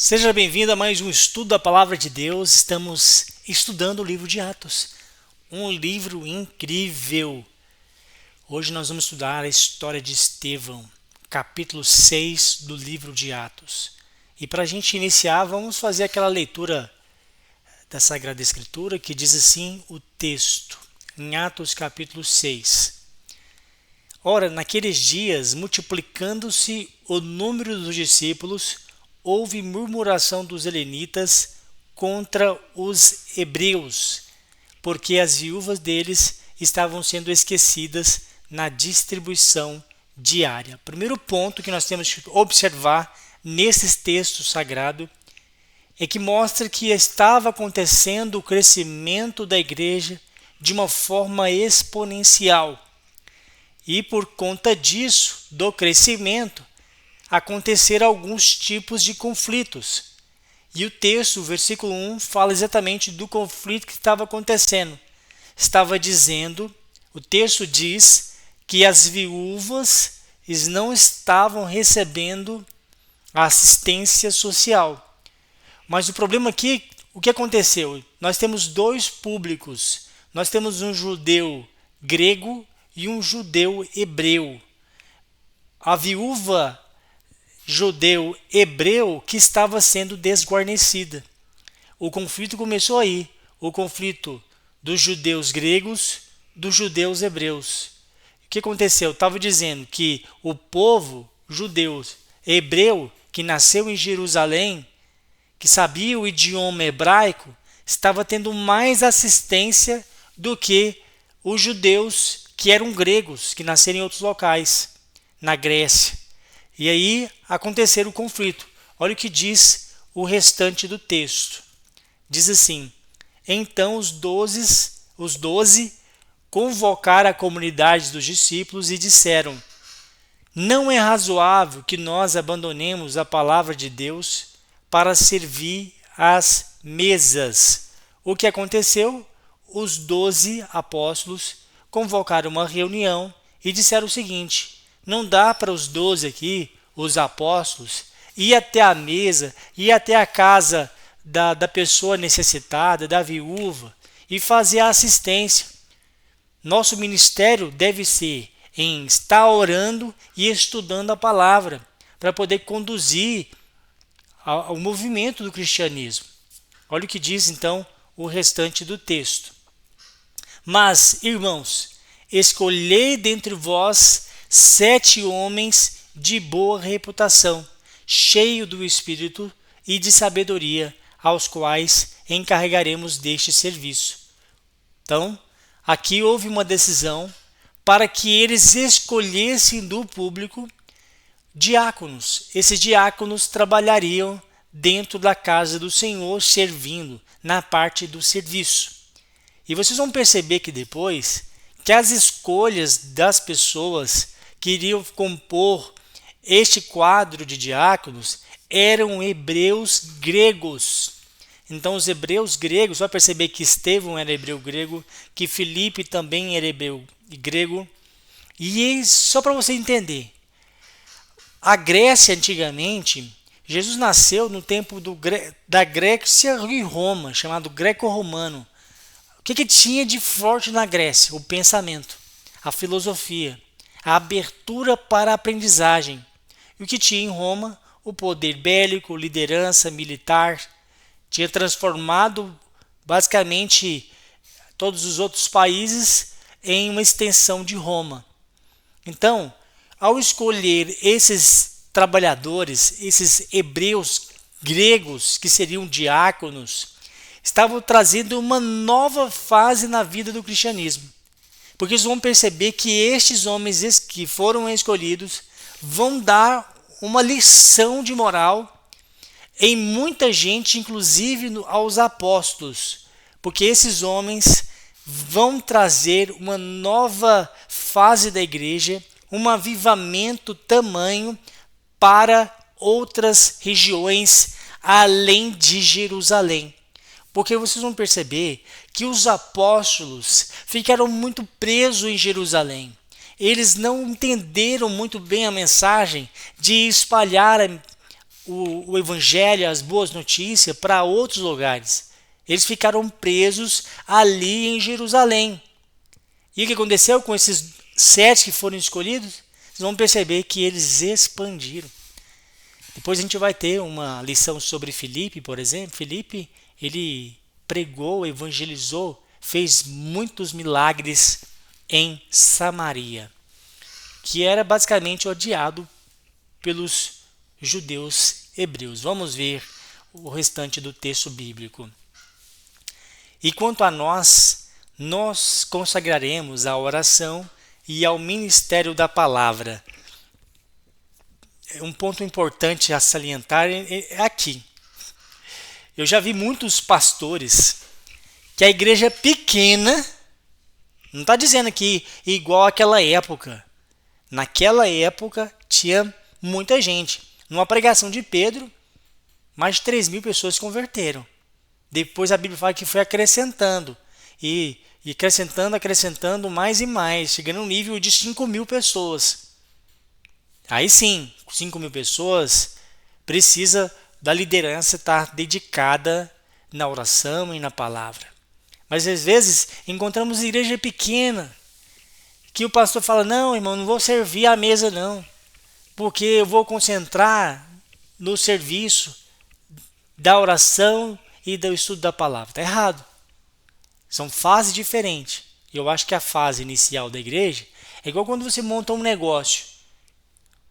Seja bem-vindo a mais um estudo da Palavra de Deus. Estamos estudando o livro de Atos, um livro incrível. Hoje nós vamos estudar a história de Estevão, capítulo 6 do livro de Atos. E para a gente iniciar, vamos fazer aquela leitura da Sagrada Escritura que diz assim o texto, em Atos capítulo 6. Ora, naqueles dias, multiplicando-se o número dos discípulos, houve murmuração dos helenitas contra os hebreus, porque as viúvas deles estavam sendo esquecidas na distribuição diária. Primeiro ponto que nós temos que observar nesses textos sagrados é que mostra que estava acontecendo o crescimento da igreja de uma forma exponencial. E por conta disso, do crescimento, acontecer alguns tipos de conflitos. E o texto, o versículo 1, fala exatamente do conflito que estava acontecendo. Estava dizendo, o texto diz que as viúvas não estavam recebendo a assistência social. Mas o problema aqui, o que aconteceu? Nós temos dois públicos. Nós temos um judeu grego e um judeu hebreu. A viúva judeu hebreu que estava sendo desguarnecida. O conflito começou aí, o conflito dos judeus gregos, dos judeus hebreus. O que aconteceu? Estava dizendo que o povo judeu hebreu que nasceu em Jerusalém, que sabia o idioma hebraico, estava tendo mais assistência do que os judeus que eram gregos, que nasceram em outros locais, na Grécia. E aí aconteceu o conflito. Olha o que diz o restante do texto. Diz assim: então os doze convocaram a comunidade dos discípulos e disseram: não é razoável que nós abandonemos a palavra de Deus para servir às mesas. O que aconteceu? Os 12 apóstolos convocaram uma reunião e disseram o seguinte: não dá para os 12 aqui, os apóstolos, ir até a mesa, ir até a casa da pessoa necessitada, da viúva, e fazer a assistência. Nosso ministério deve ser em estar orando e estudando a palavra, para poder conduzir ao movimento do cristianismo. Olha o que diz então o restante do texto. Mas, irmãos, escolhei dentre vós 7 homens de boa reputação, cheio do Espírito e de sabedoria, aos quais encarregaremos deste serviço. Então, aqui houve uma decisão para que eles escolhessem do público diáconos. Esses diáconos trabalhariam dentro da casa do Senhor, servindo na parte do serviço. E vocês vão perceber que depois, que as escolhas das pessoas que iriam compor este quadro de diáconos eram hebreus gregos. Então os hebreus gregos, vai perceber que Estevão era hebreu grego, que Filipe também era hebreu grego. E só para você entender, a Grécia antigamente, Jesus nasceu no tempo da Grécia e Roma, chamado greco-romano. O que tinha de forte na Grécia? O pensamento, a filosofia, a abertura para a aprendizagem. E o que tinha em Roma? O poder bélico, liderança militar. Tinha transformado basicamente todos os outros países em uma extensão de Roma. Então, ao escolher esses trabalhadores, esses hebreus gregos que seriam diáconos, estavam trazendo uma nova fase na vida do cristianismo. Porque eles vão perceber que estes homens que foram escolhidos vão dar uma lição de moral em muita gente, inclusive aos apóstolos. Porque esses homens vão trazer uma nova fase da igreja, um avivamento tamanho para outras regiões além de Jerusalém. Porque vocês vão perceber que os apóstolos ficaram muito presos em Jerusalém. Eles não entenderam muito bem a mensagem de espalhar o evangelho, as boas notícias para outros lugares. Eles ficaram presos ali em Jerusalém. E o que aconteceu com esses 7 que foram escolhidos? Vocês vão perceber que eles expandiram. Depois a gente vai ter uma lição sobre Filipe, por exemplo. Filipe, ele pregou, evangelizou, fez muitos milagres em Samaria, que era basicamente odiado pelos judeus hebreus. Vamos ver o restante do texto bíblico. E quanto a nós consagraremos à oração e ao ministério da palavra. Um ponto importante a salientar é aqui. Eu já vi muitos pastores que a igreja é pequena, não está dizendo que igual àquela época. Naquela época tinha muita gente. Numa pregação de Pedro, mais de 3.000 pessoas se converteram. Depois a Bíblia fala que foi acrescentando. E acrescentando mais e mais, chegando no nível de 5.000 pessoas. Aí sim, 5.000 pessoas, precisa da liderança estar dedicada na oração e na palavra. Mas às vezes encontramos igreja pequena, que o pastor fala, não irmão, não vou servir à mesa não, porque eu vou concentrar no serviço da oração e do estudo da palavra. Está errado. São fases diferentes. Eu acho que a fase inicial da igreja é igual quando você monta um negócio.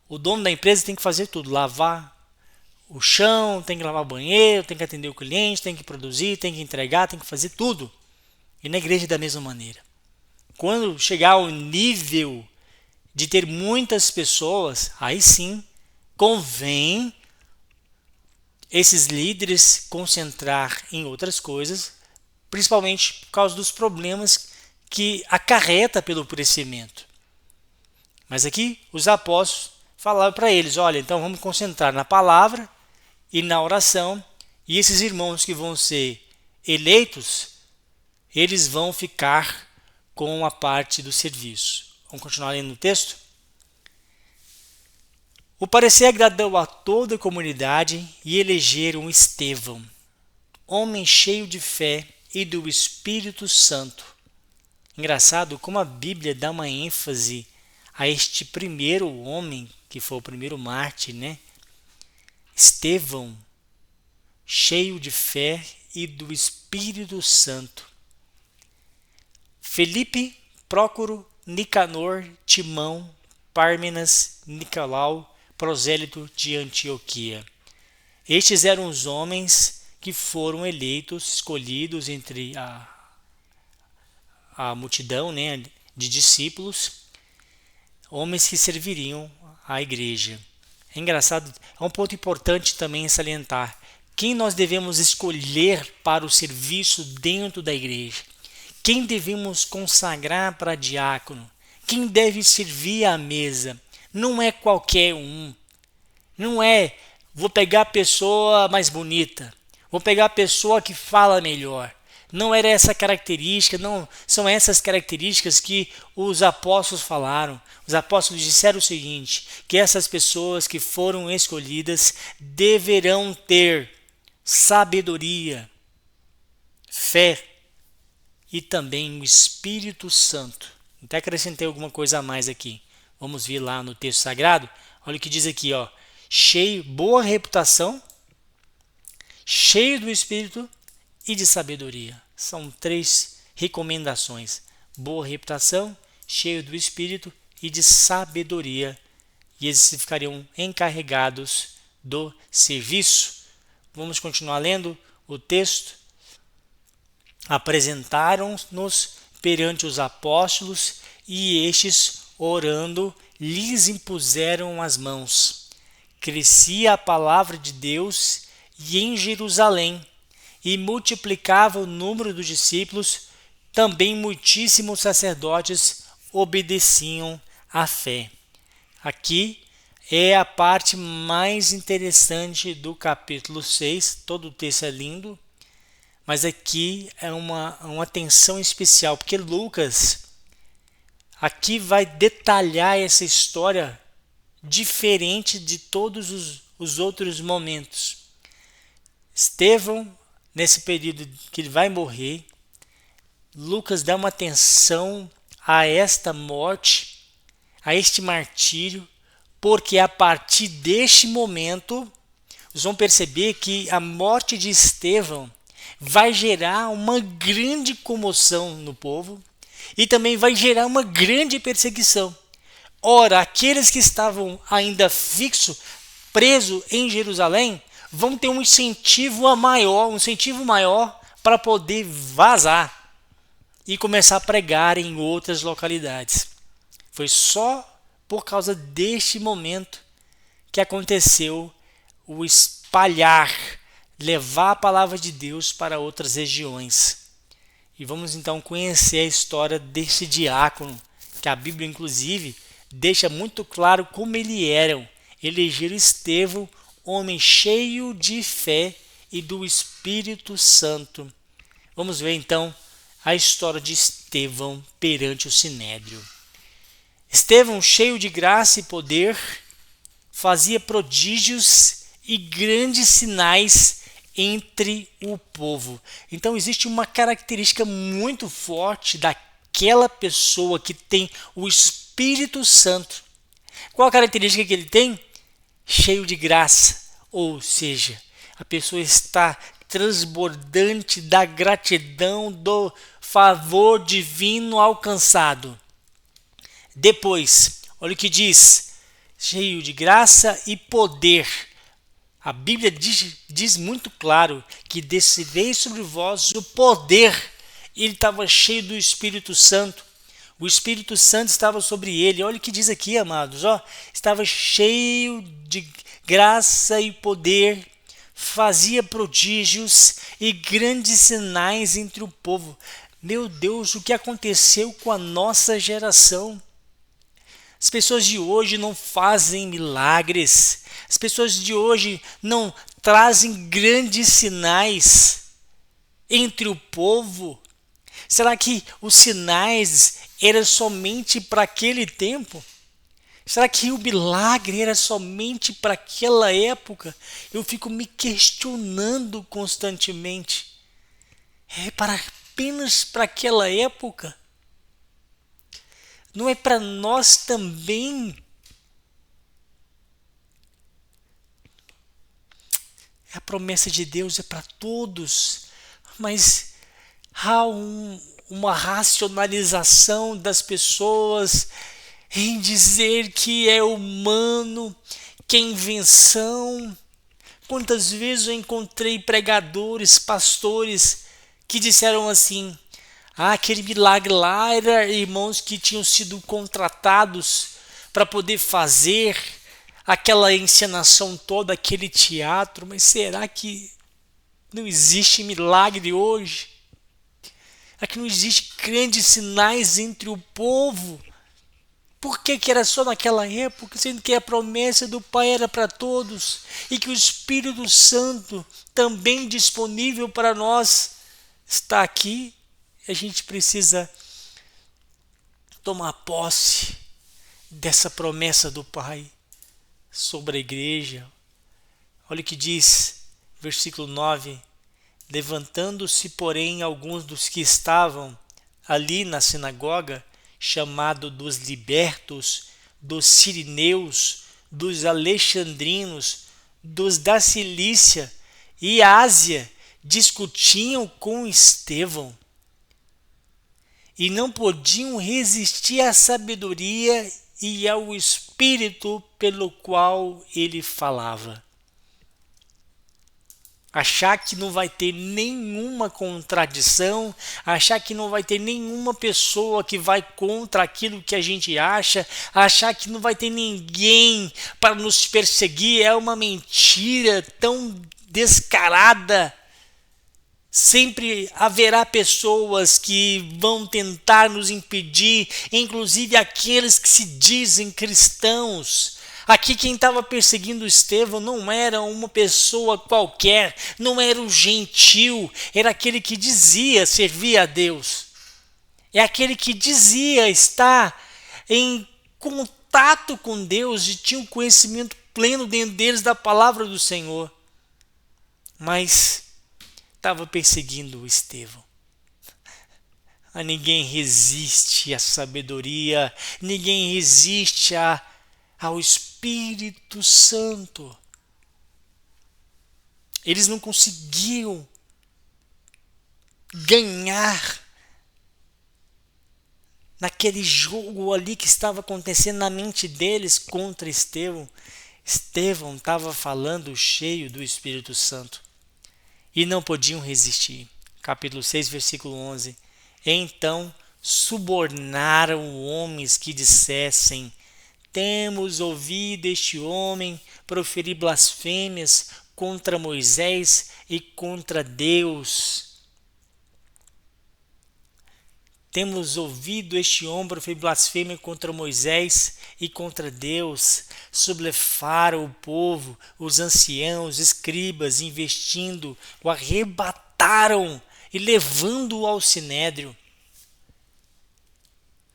O dono da empresa tem que fazer tudo, lavar o chão, tem que lavar o banheiro, tem que atender o cliente, tem que produzir, tem que entregar, tem que fazer tudo. E na igreja da mesma maneira. Quando chegar ao nível de ter muitas pessoas, aí sim convém esses líderes concentrar em outras coisas, principalmente por causa dos problemas que acarreta pelo crescimento. Mas aqui os apóstolos falaram para eles, olha, então vamos concentrar na palavra e na oração, e esses irmãos que vão ser eleitos, eles vão ficar com a parte do serviço. Vamos continuar lendo o texto? O parecer agradou a toda a comunidade e elegeram Estevão, homem cheio de fé e do Espírito Santo. Engraçado como a Bíblia dá uma ênfase a este primeiro homem, que foi o primeiro mártir, né? Estevão, cheio de fé e do Espírito Santo. Felipe, Prócoro, Nicanor, Timão, Pármenas, Nicolau, prosélito de Antioquia. Estes eram os homens que foram eleitos, escolhidos entre a multidão, né, de discípulos, homens que serviriam à igreja. É engraçado, é um ponto importante também salientar. Quem nós devemos escolher para o serviço dentro da igreja? Quem devemos consagrar para diácono? Quem deve servir à mesa? Não é qualquer um. Não é, vou pegar a pessoa mais bonita. Vou pegar a pessoa que fala melhor. Não era essa característica, não são essas características que os apóstolos falaram. Os apóstolos disseram o seguinte, que essas pessoas que foram escolhidas deverão ter sabedoria, fé e também o Espírito Santo. Até acrescentei alguma coisa a mais aqui. Vamos ver lá no texto sagrado. Olha o que diz aqui, ó. Cheio, boa reputação, cheio do Espírito e de sabedoria. São 3 recomendações. Boa reputação, cheio do Espírito e de sabedoria. E eles ficariam encarregados do serviço. Vamos continuar lendo o texto. Apresentaram-nos perante os apóstolos e estes, orando, lhes impuseram as mãos. Crescia a palavra de Deus e em Jerusalém, e multiplicava o número dos discípulos, também muitíssimos sacerdotes obedeciam à fé. Aqui é a parte mais interessante do capítulo 6, todo o texto é lindo, mas aqui é uma atenção especial, porque Lucas aqui vai detalhar essa história diferente de todos os os outros momentos. Estevão, nesse período que ele vai morrer, Lucas dá uma atenção a esta morte, a este martírio, porque a partir deste momento, vocês vão perceber que a morte de Estevão vai gerar uma grande comoção no povo e também vai gerar uma grande perseguição. Ora, aqueles que estavam ainda fixos, presos em Jerusalém, vão ter um incentivo maior para poder vazar e começar a pregar em outras localidades. Foi só por causa deste momento que aconteceu o espalhar, levar a palavra de Deus para outras regiões. E vamos então conhecer a história desse diácono, que a Bíblia inclusive deixa muito claro como ele era. Elegeram Estevão, homem cheio de fé e do Espírito Santo. Vamos ver então a história de Estevão perante o Sinédrio. Estevão, cheio de graça e poder, fazia prodígios e grandes sinais entre o povo. Então existe uma característica muito forte daquela pessoa que tem o Espírito Santo. Qual a característica que ele tem? Cheio de graça, ou seja, a pessoa está transbordante da gratidão, do favor divino alcançado. Depois, olha o que diz, cheio de graça e poder. A Bíblia diz muito claro que descerei sobre vós o poder. Ele estava cheio do Espírito Santo. O Espírito Santo estava sobre ele. Olha o que diz aqui, amados. Estava cheio de graça e poder, fazia prodígios e grandes sinais entre o povo. Meu Deus, o que aconteceu com a nossa geração? As pessoas de hoje não fazem milagres. As pessoas de hoje não trazem grandes sinais entre o povo. Será que os sinais eram somente para aquele tempo? Será que o milagre era somente para aquela época? Eu fico me questionando constantemente. É apenas para aquela época? Não é para nós também? A promessa de Deus é para todos, mas há uma racionalização das pessoas em dizer que é humano, que é invenção. Quantas vezes eu encontrei pregadores, pastores que disseram assim: aquele milagre lá era irmãos que tinham sido contratados para poder fazer aquela encenação toda, aquele teatro. Mas será que não existe milagre hoje? Será que não existe grandes sinais entre o povo? Por que era só naquela época, sendo que a promessa do Pai era para todos e que o Espírito Santo, também disponível para nós, está aqui? A gente precisa tomar posse dessa promessa do Pai sobre a igreja. Olha o que diz, versículo 9: levantando-se, porém, alguns dos que estavam ali na sinagoga, chamado dos libertos, dos sirineus, dos alexandrinos, dos da Cilícia e Ásia, discutiam com Estevão e não podiam resistir à sabedoria e ao espírito pelo qual ele falava. Achar que não vai ter nenhuma contradição, achar que não vai ter nenhuma pessoa que vai contra aquilo que a gente acha, achar que não vai ter ninguém para nos perseguir, é uma mentira tão descarada. Sempre haverá pessoas que vão tentar nos impedir, inclusive aqueles que se dizem cristãos. Aqui quem estava perseguindo Estevão não era uma pessoa qualquer, não era um gentil, era aquele que dizia servir a Deus. É aquele que dizia estar em contato com Deus e tinha um conhecimento pleno dentro deles da palavra do Senhor, mas estava perseguindo Estevão. Ninguém resiste à sabedoria, ninguém resiste ao Espírito Santo. Eles não conseguiam ganhar naquele jogo ali que estava acontecendo na mente deles contra Estevão. Estevão estava falando cheio do Espírito Santo e não podiam resistir. Capítulo 6, versículo 11. Então subornaram homens que dissessem: temos ouvido este homem proferir blasfêmias contra Moisés e contra Deus. Temos ouvido este homem proferir blasfêmia contra Moisés e contra Deus. Sublevaram o povo, os anciãos, escribas, investindo, o arrebataram e levando-o ao sinédrio.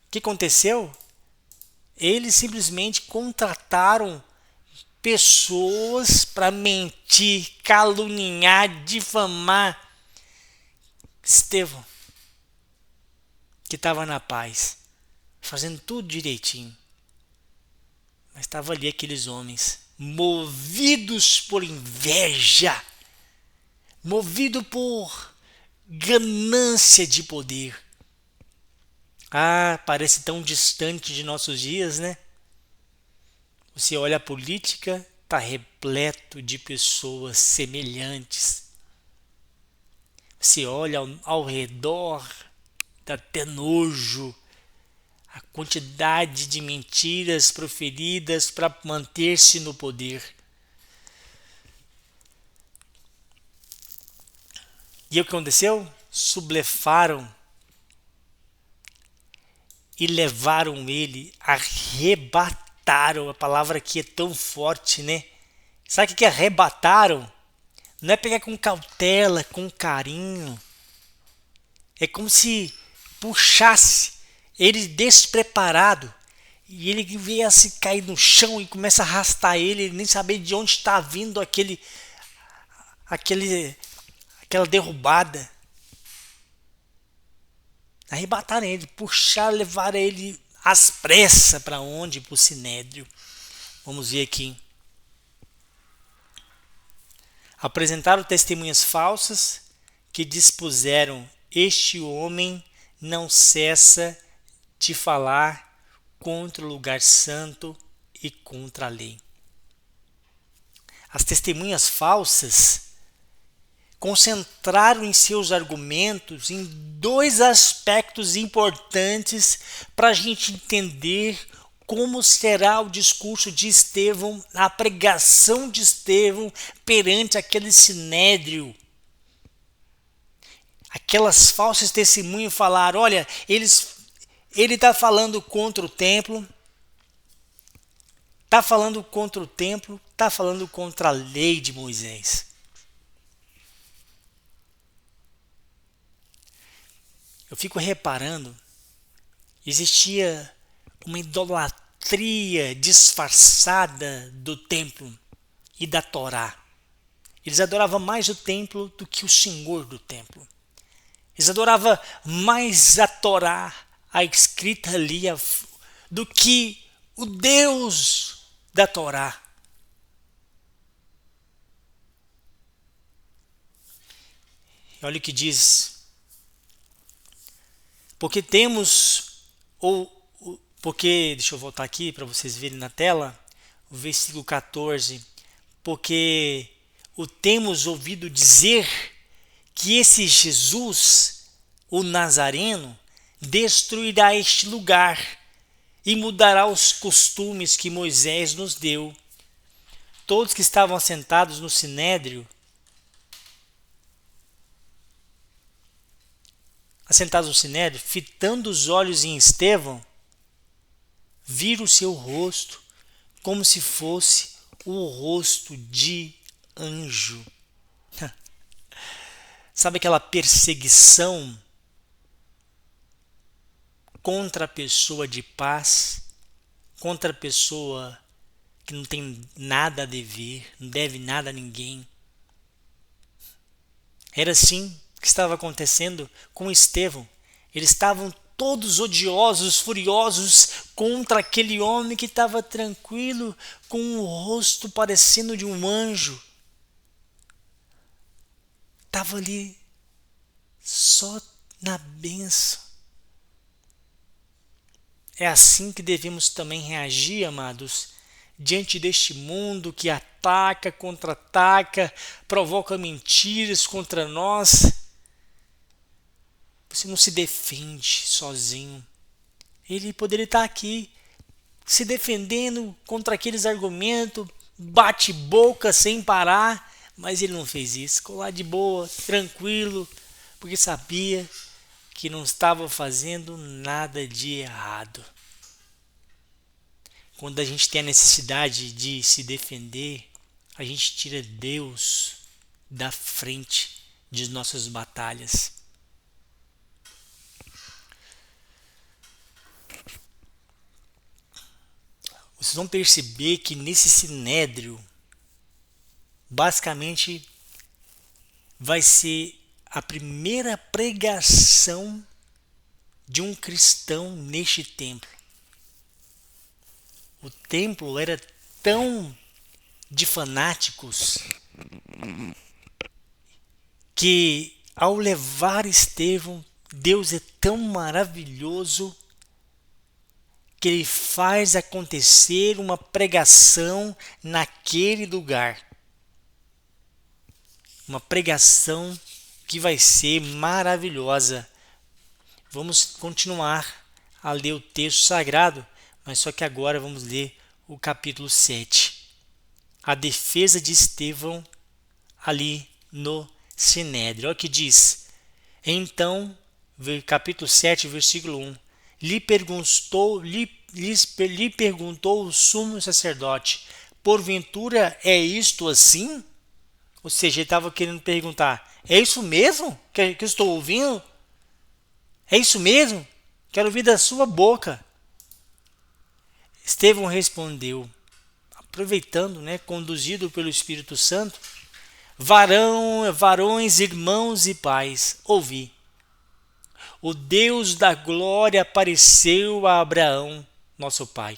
O que aconteceu? Eles simplesmente contrataram pessoas para mentir, caluniar, difamar Estevão, que estava na paz, fazendo tudo direitinho. Mas estavam ali aqueles homens, movidos por inveja, movidos por ganância de poder. Parece tão distante de nossos dias, né? Você olha a política, está repleto de pessoas semelhantes. Você olha ao redor, dá até nojo. A quantidade de mentiras proferidas para manter-se no poder. E o que aconteceu? Sublevaram e levaram ele, arrebataram. A palavra aqui é tão forte, né? Sabe o que é arrebataram? Não é pegar com cautela, com carinho. É como se puxasse ele despreparado e ele viesse cair no chão e começa a arrastar ele nem saber de onde está vindo aquela derrubada. Arrebataram ele, puxaram, levaram ele às pressas para onde? Para o sinédrio. Vamos ver aqui. Apresentaram testemunhas falsas que dispuseram: este homem não cessa de falar contra o lugar santo e contra a lei. As testemunhas falsas concentraram em seus argumentos em dois aspectos importantes para a gente entender como será o discurso de Estevão, a pregação de Estevão perante aquele sinédrio. Aquelas falsas testemunhas falaram: olha, ele está falando contra o templo, está falando contra a lei de Moisés. Eu fico reparando, existia uma idolatria disfarçada do templo e da Torá. Eles adoravam mais o templo do que o Senhor do templo. Eles adoravam mais a Torá, a escrita ali, do que o Deus da Torá. Olha o que diz. Deixa eu voltar aqui para vocês verem na tela, o versículo 14. Porque o temos ouvido dizer que esse Jesus, o Nazareno, destruirá este lugar e mudará os costumes que Moisés nos deu. Todos que estavam assentados no sinédrio, fitando os olhos em Estevão, viram o seu rosto como se fosse o rosto de anjo. Sabe aquela perseguição contra a pessoa de paz, contra a pessoa que que não tem nada a dever, não deve nada a ninguém. Era assim que estava acontecendo com Estevão. Eles estavam todos odiosos, furiosos contra aquele homem que estava tranquilo, com o rosto parecendo de um anjo. Estava ali só na bênção. É assim que devemos também reagir, amados, diante deste mundo que ataca, contra-ataca, provoca mentiras contra nós. Você não se defende sozinho. Ele poderia estar aqui se defendendo contra aqueles argumentos, bate boca sem parar, mas ele não fez isso. Ficou lá de boa, tranquilo, porque sabia que não estava fazendo nada de errado. Quando a gente tem a necessidade de se defender, a gente tira Deus da frente de nossas batalhas. Vocês vão perceber que nesse sinédrio, basicamente, vai ser a primeira pregação de um cristão neste templo. O templo era tão de fanáticos que, ao levar Estevão, Deus é tão maravilhoso que ele faz acontecer uma pregação naquele lugar. Uma pregação que vai ser maravilhosa. Vamos continuar a ler o texto sagrado, mas só que agora vamos ler o capítulo 7. A defesa de Estevão ali no Sinédrio. Olha o que diz. Então, capítulo 7, versículo 1. Lhe perguntou o sumo sacerdote: porventura é isto assim? Ou seja, ele estava querendo perguntar: é isso mesmo que eu estou ouvindo? É isso mesmo? Quero ouvir da sua boca. Estevão respondeu, aproveitando, conduzido pelo Espírito Santo: varões, irmãos e pais, ouvi. O Deus da glória apareceu a Abraão, nosso pai,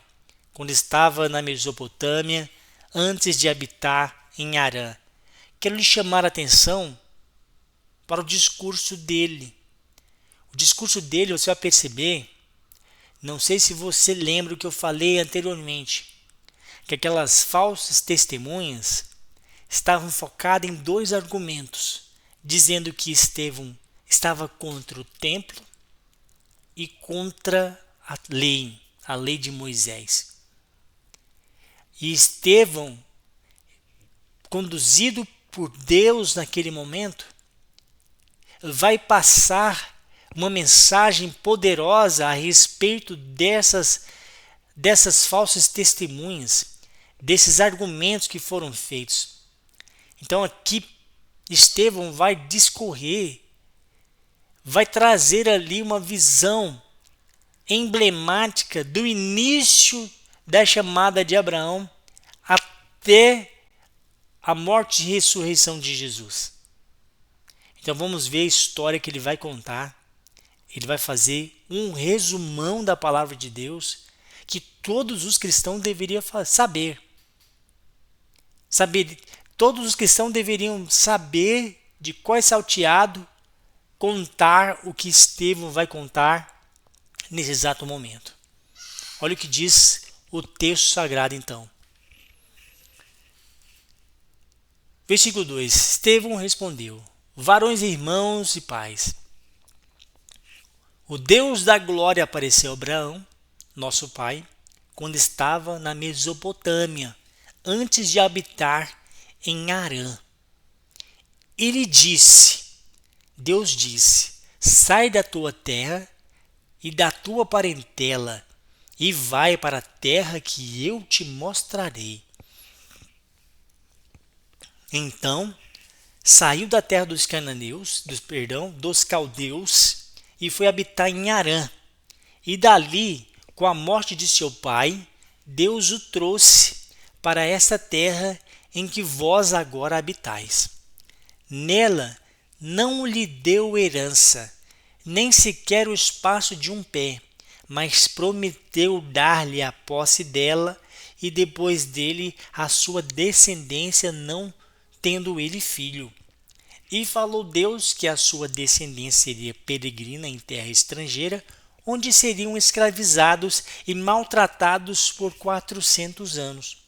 quando estava na Mesopotâmia, antes de habitar em Harã. Quero lhe chamar a atenção para o discurso dele. O discurso dele, você vai perceber, não sei se você lembra o que eu falei anteriormente, que aquelas falsas testemunhas estavam focadas em dois argumentos, dizendo que Estevão estava contra o templo e contra a lei de Moisés. E Estevão, conduzido por Deus naquele momento, vai passar uma mensagem poderosa a respeito dessas falsas testemunhas, desses argumentos que foram feitos. Então aqui Estevão vai discorrer, vai trazer ali uma visão emblemática do início da chamada de Abraão até a morte e ressurreição de Jesus. Então vamos ver a história que ele vai contar. Ele vai fazer um resumão da palavra de Deus que todos os cristãos deveriam saber. Todos os cristãos deveriam saber de qual é salteado contar o que Estevão vai contar nesse exato momento. Olha o que diz o texto sagrado então. Versículo 2. Estevão respondeu: varões, irmãos e pais, o Deus da glória apareceu a Abraão, nosso pai, quando estava na Mesopotâmia, antes de habitar em Harã. Deus disse: sai da tua terra e da tua parentela e vai para a terra que eu te mostrarei. Então saiu da terra dos cananeus, dos caldeus, e foi habitar em Harã. E dali, com a morte de seu pai, Deus o trouxe para esta terra em que vós agora habitais. Nela não lhe deu herança, nem sequer o espaço de um pé, mas prometeu dar-lhe a posse dela e depois dele a sua descendência, não tendo ele filho. E falou Deus que a sua descendência seria peregrina em terra estrangeira, onde seriam escravizados e maltratados por 400 anos.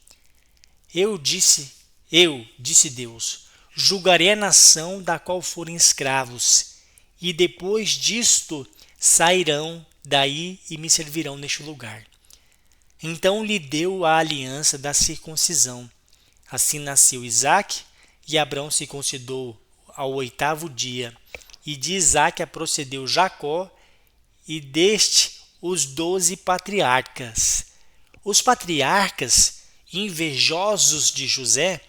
Disse Deus, julgarei a nação da qual forem escravos, e depois disto sairão daí e me servirão neste lugar. Então lhe deu a aliança da circuncisão. Assim nasceu Isaque, e Abrão circuncidou ao 8º dia. E de Isaque procedeu Jacó, e deste os 12 patriarcas. Os patriarcas, invejosos de José,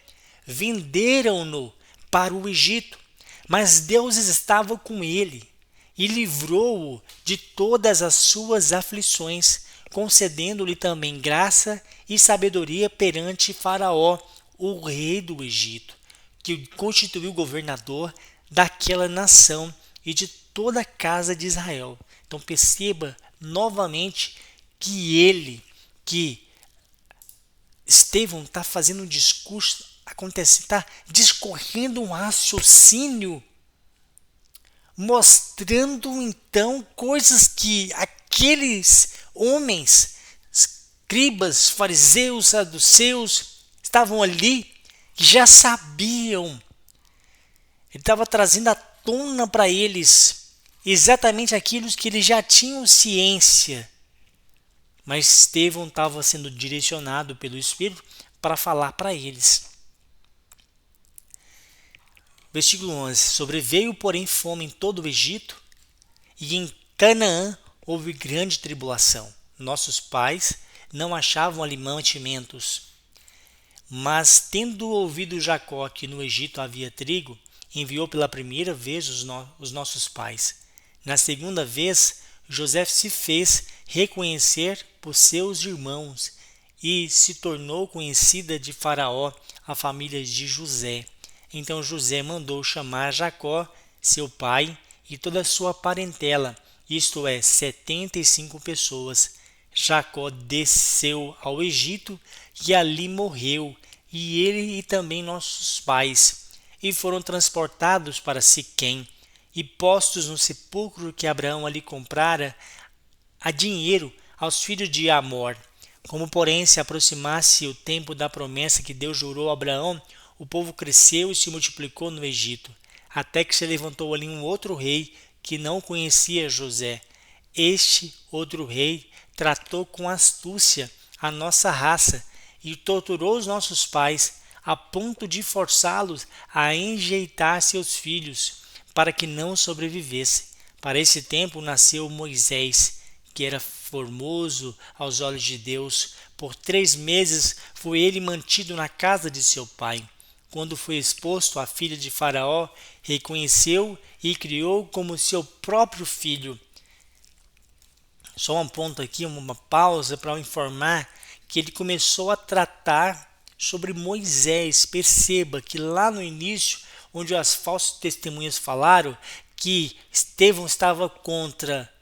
venderam-no para o Egito, mas Deus estava com ele e livrou-o de todas as suas aflições, concedendo-lhe também graça e sabedoria perante Faraó, o rei do Egito, que o constituiu governador daquela nação e de toda a casa de Israel. Então perceba novamente que Estevão está fazendo um discurso, está discorrendo um raciocínio, mostrando então coisas que aqueles homens, escribas, fariseus, saduceus, estavam ali, que já sabiam. Ele estava trazendo à tona para eles exatamente aquilo que eles já tinham ciência. Mas Estevão estava sendo direcionado pelo Espírito para falar para eles. Versículo 11. Sobreveio, porém, fome em todo o Egito, e em Canaã houve grande tribulação. Nossos pais não achavam ali mantimentos. Mas, tendo ouvido Jacó que no Egito havia trigo, enviou pela primeira vez os nossos pais. Na segunda vez, José se fez reconhecer por seus irmãos e se tornou conhecida de Faraó a família de José. Então José mandou chamar Jacó, seu pai, e toda a sua parentela, isto é, 75 pessoas. Jacó desceu ao Egito e ali morreu, e ele e também nossos pais, e foram transportados para Siquém e postos no sepulcro que Abraão ali comprara a dinheiro aos filhos de Amor. Como, porém, se aproximasse o tempo da promessa que Deus jurou a Abraão, o povo cresceu e se multiplicou no Egito, até que se levantou ali um outro rei que não conhecia José. Este outro rei tratou com astúcia a nossa raça e torturou os nossos pais, a ponto de forçá-los a enjeitar seus filhos, para que não sobrevivessem. Para esse tempo nasceu Moisés, que era formoso aos olhos de Deus. Por 3 meses foi ele mantido na casa de seu pai. Quando foi exposto à filha de Faraó, reconheceu e criou como seu próprio filho. Só um ponto aqui, uma pausa para informar que ele começou a tratar sobre Moisés. Perceba que lá no início, onde as falsas testemunhas falaram que Estevão estava contra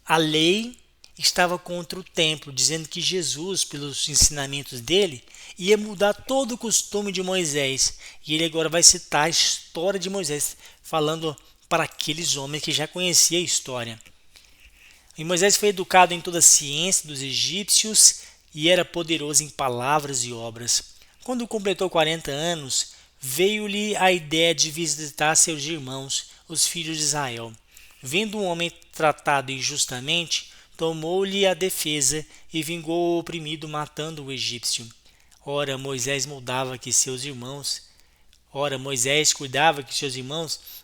a lei, estava contra o templo, dizendo que Jesus, pelos ensinamentos dele, ia mudar todo o costume de Moisés. E ele agora vai citar a história de Moisés, falando para aqueles homens que já conheciam a história. E Moisés foi educado em toda a ciência dos egípcios e era poderoso em palavras e obras. Quando completou 40 anos, veio-lhe a ideia de visitar seus irmãos, os filhos de Israel. Vendo um homem tratado injustamente, tomou-lhe a defesa e vingou o oprimido, matando o egípcio. Ora, Moisés cuidava que seus irmãos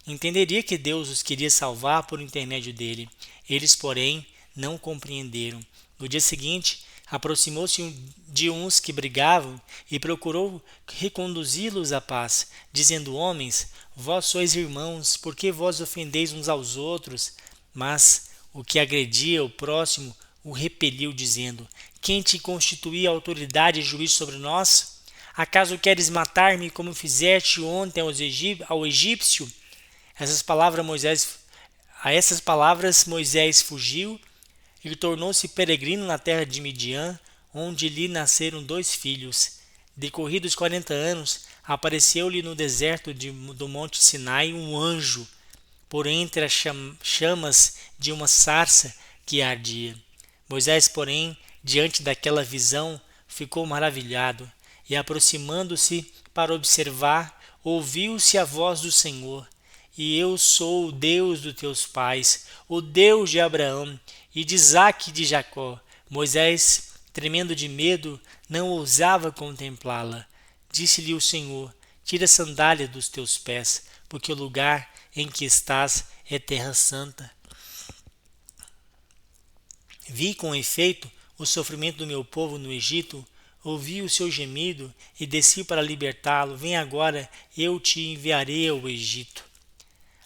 entenderia que Deus os queria salvar por intermédio dele. Eles, porém, não compreenderam. No dia seguinte, aproximou-se de uns que brigavam e procurou reconduzi-los à paz, dizendo: Homens, vós sois irmãos, por que vós ofendeis uns aos outros? Mas o que agredia o próximo o repeliu, dizendo: quem te constituía autoridade e juiz sobre nós? Acaso queres matar-me como fizeste ontem ao egípcio? Essas palavras Moisés, a essas palavras Moisés fugiu e tornou-se peregrino na terra de Midian, onde lhe nasceram 2 filhos. Decorridos 40 anos, apareceu-lhe no deserto do monte Sinai um anjo, por entre as chamas de uma sarça que ardia. Moisés, porém, diante daquela visão, ficou maravilhado, e aproximando-se para observar, ouviu-se a voz do Senhor: E eu sou o Deus dos teus pais, o Deus de Abraão e de Isaque e de Jacó. Moisés, tremendo de medo, não ousava contemplá-la. Disse-lhe o Senhor: Tira a sandália dos teus pés, porque o lugar em que estás é terra santa. Vi com efeito o sofrimento do meu povo no Egito, ouvi o seu gemido e desci para libertá-lo. Vem agora, eu te enviarei ao Egito.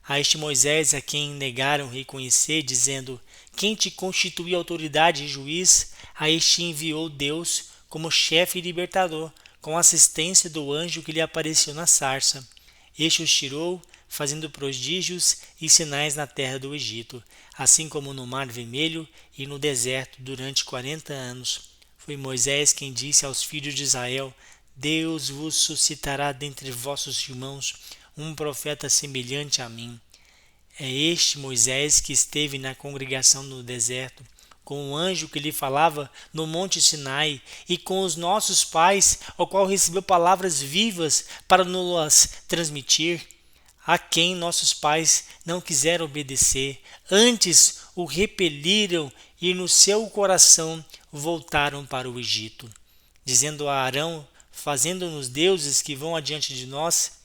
A este Moisés, a quem negaram reconhecer, dizendo: Quem te constituiu autoridade e juiz? A este enviou Deus como chefe e libertador, com assistência do anjo que lhe apareceu na sarça. Este os tirou, fazendo prodígios e sinais na terra do Egito, assim como no Mar Vermelho e no deserto durante 40 anos. Foi Moisés quem disse aos filhos de Israel: Deus vos suscitará dentre vossos irmãos um profeta semelhante a mim. É este Moisés que esteve na congregação no deserto, com o anjo que lhe falava no monte Sinai, e com os nossos pais, ao qual recebeu palavras vivas para nos transmitir, a quem nossos pais não quiseram obedecer, antes o repeliram e no seu coração voltaram para o Egito, dizendo a Arão: Fazendo-nos deuses que vão adiante de nós.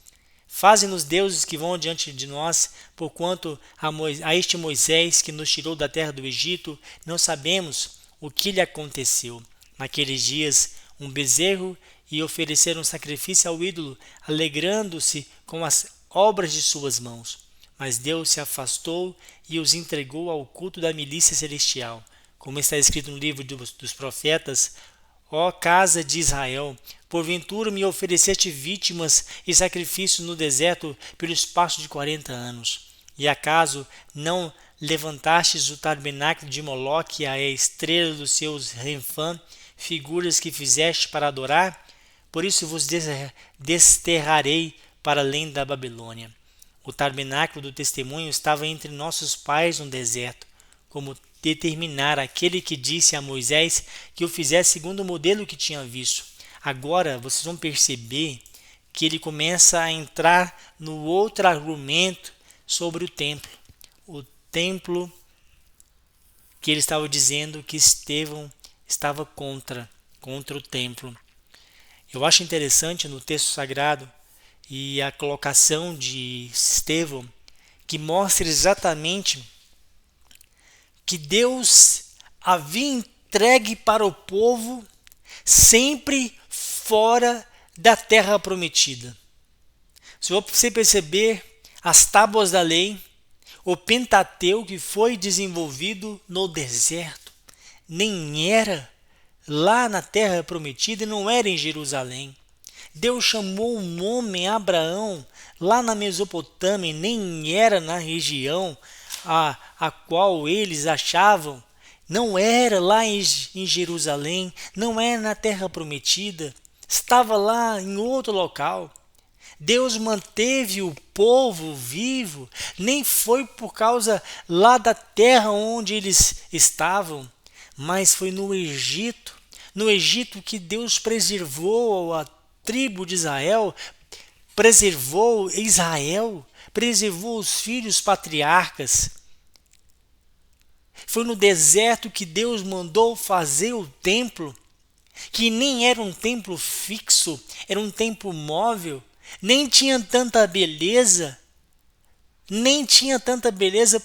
Faze-nos deuses que vão diante de nós, porquanto a este Moisés que nos tirou da terra do Egito, não sabemos o que lhe aconteceu. Naqueles dias, um bezerro e ofereceram sacrifício ao ídolo, alegrando-se com as obras de suas mãos. Mas Deus se afastou e os entregou ao culto da milícia celestial. Como está escrito no livro dos profetas: Ó casa de Israel, porventura me ofereceste vítimas e sacrifícios no deserto pelo espaço de 40 anos. E acaso não levantastes o tabernáculo de Moloque, a estrela dos seus Renfã, figuras que fizeste para adorar? Por isso vos desterrarei para além da Babilônia. O tabernáculo do testemunho estava entre nossos pais no deserto, como determinara aquele que disse a Moisés que o fizesse segundo o modelo que tinha visto. Agora vocês vão perceber que ele começa a entrar no outro argumento sobre o templo. O templo que ele estava dizendo que Estevão estava contra o templo. Eu acho interessante no texto sagrado e a colocação de Estevão, que mostra exatamente que Deus havia entregue para o povo sempre fora da terra prometida. Se você perceber, as tábuas da lei, o Pentateuco que foi desenvolvido no deserto, nem era lá na terra prometida e não era em Jerusalém. Deus chamou um homem, Abraão, lá na Mesopotâmia, nem era na região a qual eles achavam, não era lá em Jerusalém, não era na terra prometida, estava lá em outro local. Deus manteve o povo vivo, nem foi por causa lá da terra onde eles estavam, mas foi no Egito que Deus preservou a tribo de Israel, preservou os filhos patriarcas. Foi no deserto que Deus mandou fazer o templo, que nem era um templo fixo, era um templo móvel, nem tinha tanta beleza,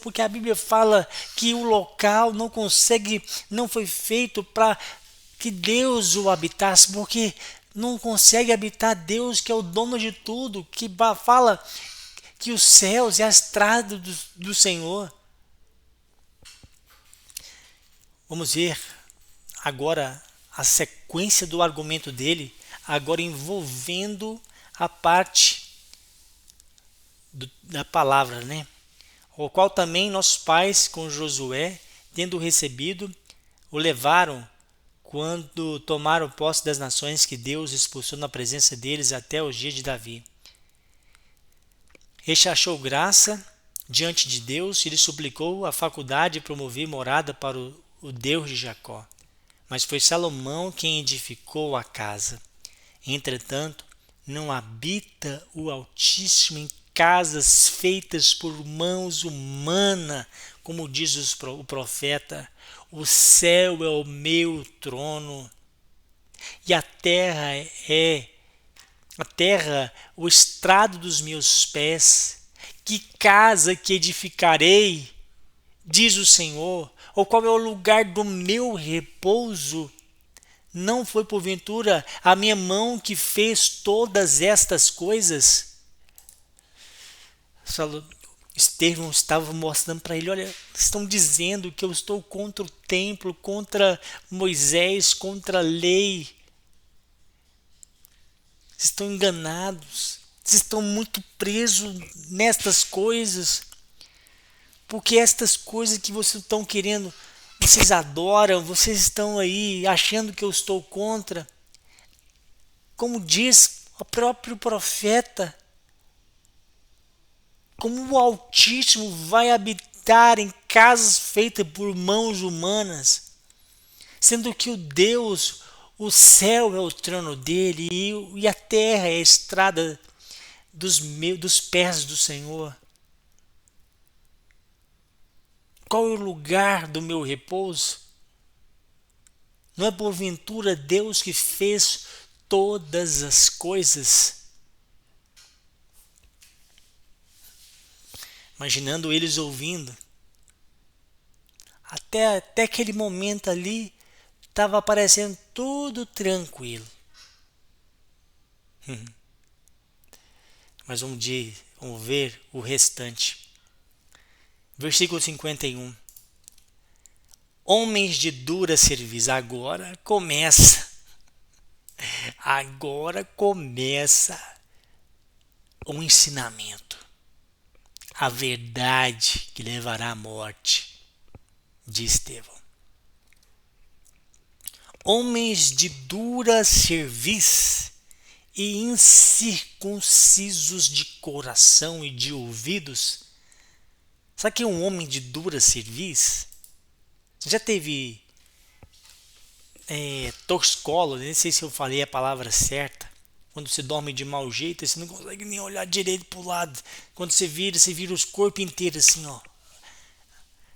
porque a Bíblia fala que o local não foi feito para que Deus o habitasse, porque não consegue habitar Deus, que é o dono de tudo, que fala que os céus e a estrada do Senhor. Vamos ver agora a sequência do argumento dele, agora envolvendo a parte da palavra, né? O qual também nossos pais com Josué, tendo recebido, o levaram quando tomaram posse das nações que Deus expulsou na presença deles até os dias de Davi. Este achou graça diante de Deus e lhe suplicou a faculdade de promover morada para o Deus de Jacó. Mas foi Salomão quem edificou a casa. Entretanto, não habita o Altíssimo em casas feitas por mãos humanas, como diz o profeta. O céu é o meu trono e a terra o estrado dos meus pés. Que casa que edificarei, diz o Senhor, ou qual é o lugar do meu repouso? Não foi porventura a minha mão que fez todas estas coisas? Estevão estava mostrando para ele, olha, estão dizendo que eu estou contra o templo, contra Moisés, contra a lei. Vocês estão enganados, vocês estão muito presos nestas coisas, porque estas coisas que vocês estão querendo, vocês adoram, vocês estão aí achando que eu estou contra. Como diz o próprio profeta, como o Altíssimo vai habitar em casas feitas por mãos humanas, sendo que o céu é o trono dele e a terra é a estrada dos pés do Senhor. Qual é o lugar do meu repouso? Não é porventura Deus que fez todas as coisas? Imaginando eles ouvindo. Até aquele momento ali, estava parecendo tudo tranquilo. Mas vamos ver o restante. Versículo 51. Homens de dura serviço. Agora começa o ensinamento. A verdade que levará à morte de Estevão. Homens de dura cerviz e incircuncisos de coração e de ouvidos. Sabe que é um homem de dura cerviz? Você já teve torcicolo? Nem sei se eu falei a palavra certa. Quando você dorme de mau jeito, você não consegue nem olhar direito para o lado. Quando você vira os corpos inteiros assim, ó.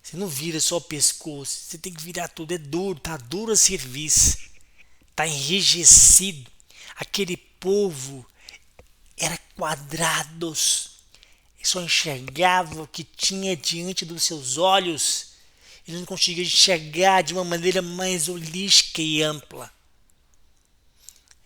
Você não vira só o pescoço, você tem que virar tudo. É duro, tá duro a serviço. Tá enrijecido. Aquele povo era quadrados. Ele só enxergava o que tinha diante dos seus olhos. Ele não conseguia enxergar de uma maneira mais holística e ampla.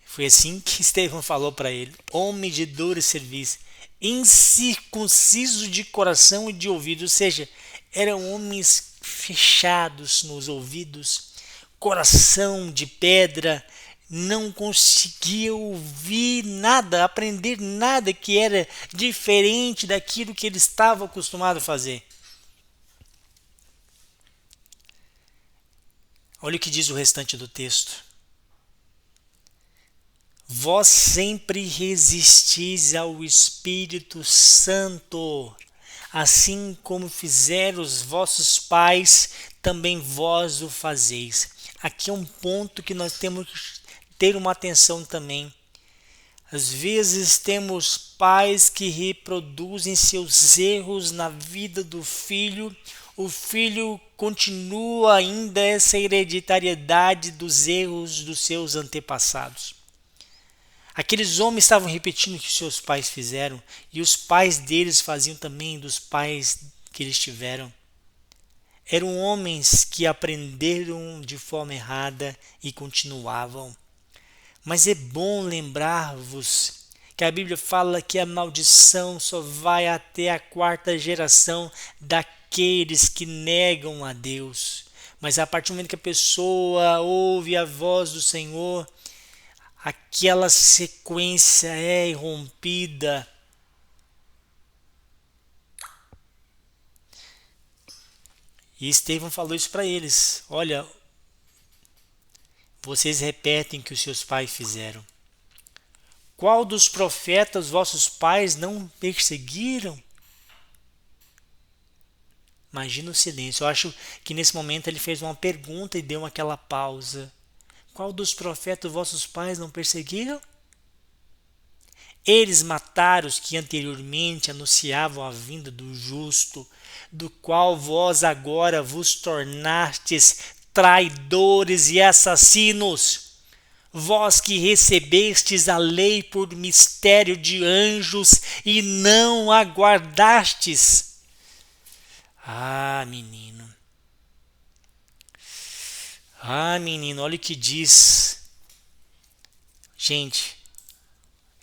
Foi assim que Estevão falou para ele: homem de dor e serviço, incircunciso de coração e de ouvido, ou seja, eram homens fechados nos ouvidos, coração de pedra, não conseguia ouvir nada, aprender nada que era diferente daquilo que ele estava acostumado a fazer. Olha o que diz o restante do texto. Vós sempre resistis ao Espírito Santo, assim como fizeram os vossos pais, também vós o fazeis. Aqui é um ponto que nós temos que ter uma atenção também. Às vezes temos pais que reproduzem seus erros na vida do filho. O filho continua ainda essa hereditariedade dos erros dos seus antepassados. Aqueles homens estavam repetindo o que seus pais fizeram, e os pais deles faziam também dos pais que eles tiveram. Eram homens que aprenderam de forma errada e continuavam. Mas é bom lembrar-vos que a Bíblia fala que a maldição só vai até a quarta geração daqueles que negam a Deus. Mas a partir do momento que a pessoa ouve a voz do Senhor, aquela sequência é irrompida. E Estevão falou isso para eles: olha, vocês repetem o que os seus pais fizeram. Qual dos profetas vossos pais não perseguiram? Imagina o silêncio. Eu acho que nesse momento ele fez uma pergunta e deu aquela pausa. Qual dos profetas vossos pais não perseguiram? Eles mataram os que anteriormente anunciavam a vinda do justo, do qual vós agora vos tornastes traidores e assassinos. Vós que recebestes a lei por mistério de anjos e não aguardastes. Ah, menino. Ah, menino, olha o que diz. Gente,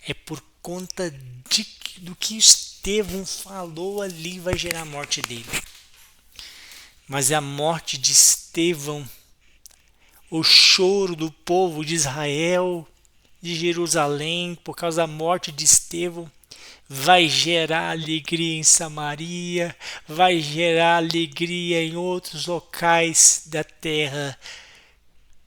é por conta do que Estevão falou ali vai gerar a morte dele. Mas a morte de Estevão, o choro do povo de Israel, de Jerusalém, por causa da morte de Estevão, vai gerar alegria em Samaria, vai gerar alegria em outros locais da terra,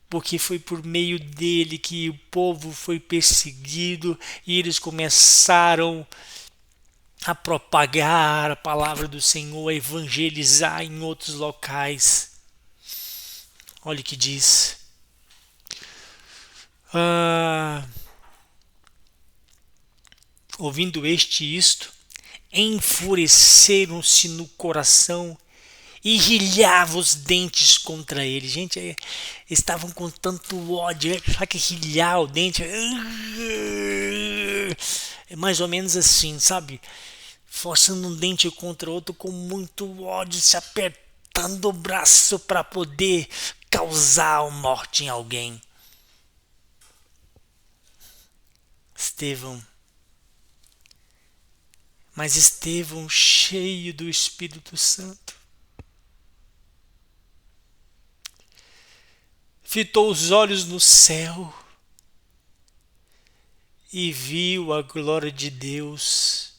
porque foi por meio dele que o povo foi perseguido e eles começaram a propagar a palavra do Senhor, a evangelizar em outros locais. Olha o que diz. Ouvindo isto, enfureceram-se no coração e rilhavam os dentes contra ele. Gente, estavam com tanto ódio. Sabe que rilhar o dente? É mais ou menos assim, sabe? Forçando um dente contra o outro com muito ódio, se apertando o braço para poder causar a morte em alguém. Mas Estevão, cheio do Espírito Santo, fitou os olhos no céu e viu a glória de Deus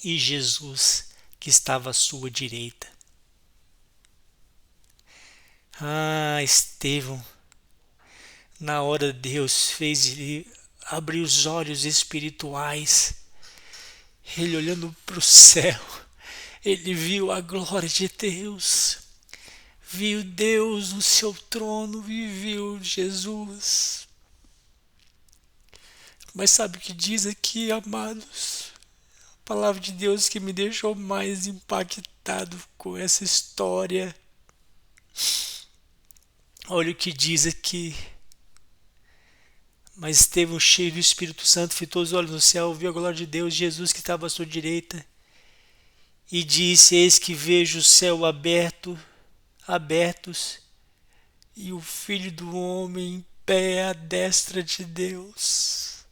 e Jesus que estava à sua direita. Ah, Estevão, na hora Deus fez ele abrir os olhos espirituais. Ele olhando para o céu, ele viu a glória de Deus. Viu Deus no seu trono e viu Jesus. Mas sabe o que diz aqui, amados? A palavra de Deus que me deixou mais impactado com essa história. Olha o que diz aqui. Mas Estevão, cheio do Espírito Santo, fitou os olhos no céu, viu a glória de Deus, Jesus que estava à sua direita, e disse: eis que vejo o céu abertos, e o Filho do Homem em pé à destra de Deus.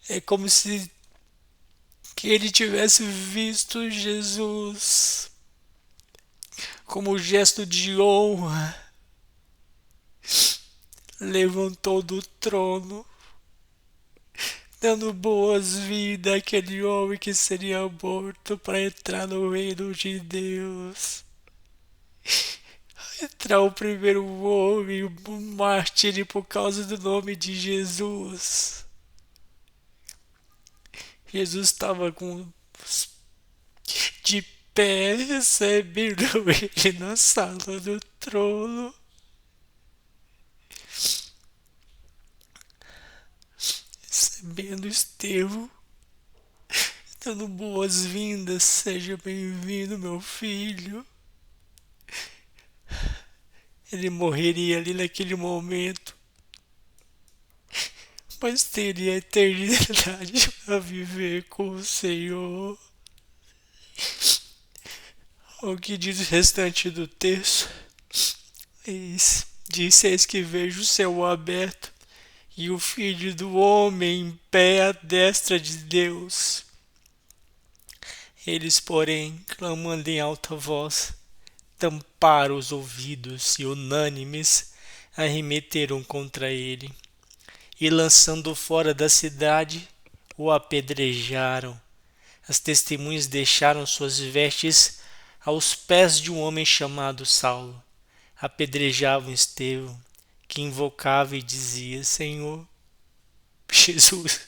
É como se que ele tivesse visto Jesus como gesto de honra. Levantou do trono, dando boas-vindas àquele homem que seria morto para entrar no reino de Deus. Entrar o primeiro homem, o mártir por causa do nome de Jesus. Jesus estava de pé, recebendo ele na sala do trono. Recebendo Estevão, dando boas-vindas. Seja bem-vindo, meu filho. Ele morreria ali naquele momento, mas teria a eternidade para viver com o Senhor. O que diz o restante do texto? Eis que vejo o céu aberto e o Filho do Homem em pé à destra de Deus. Eles, porém, clamando em alta voz, tamparam os ouvidos e, unânimes, arremeteram contra ele e, lançando-o fora da cidade, o apedrejaram. As testemunhas deixaram suas vestes aos pés de um homem chamado Saulo. Apedrejavam Estevão, que invocava e dizia: Senhor Jesus,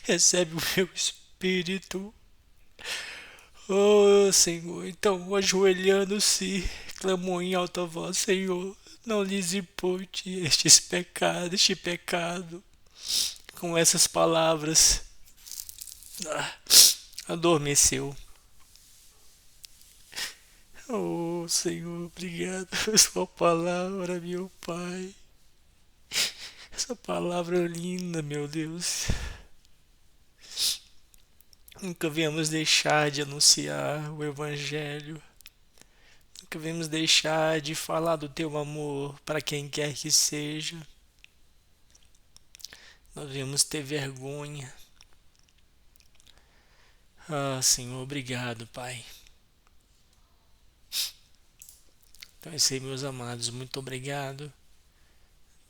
recebe o meu espírito. Oh, Senhor, então, ajoelhando-se, clamou em alta voz: Senhor, não lhes impute este pecado. Com essas palavras, adormeceu. Oh, Senhor, obrigado por sua palavra, meu Pai. Essa palavra é linda, meu Deus. Nunca viemos deixar de anunciar o Evangelho. Nunca viemos deixar de falar do teu amor para quem quer que seja. Nós viemos ter vergonha. Ah, Senhor, obrigado, Pai. Então é isso aí, meus amados. Muito obrigado.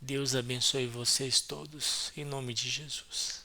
Deus abençoe vocês todos. Em nome de Jesus.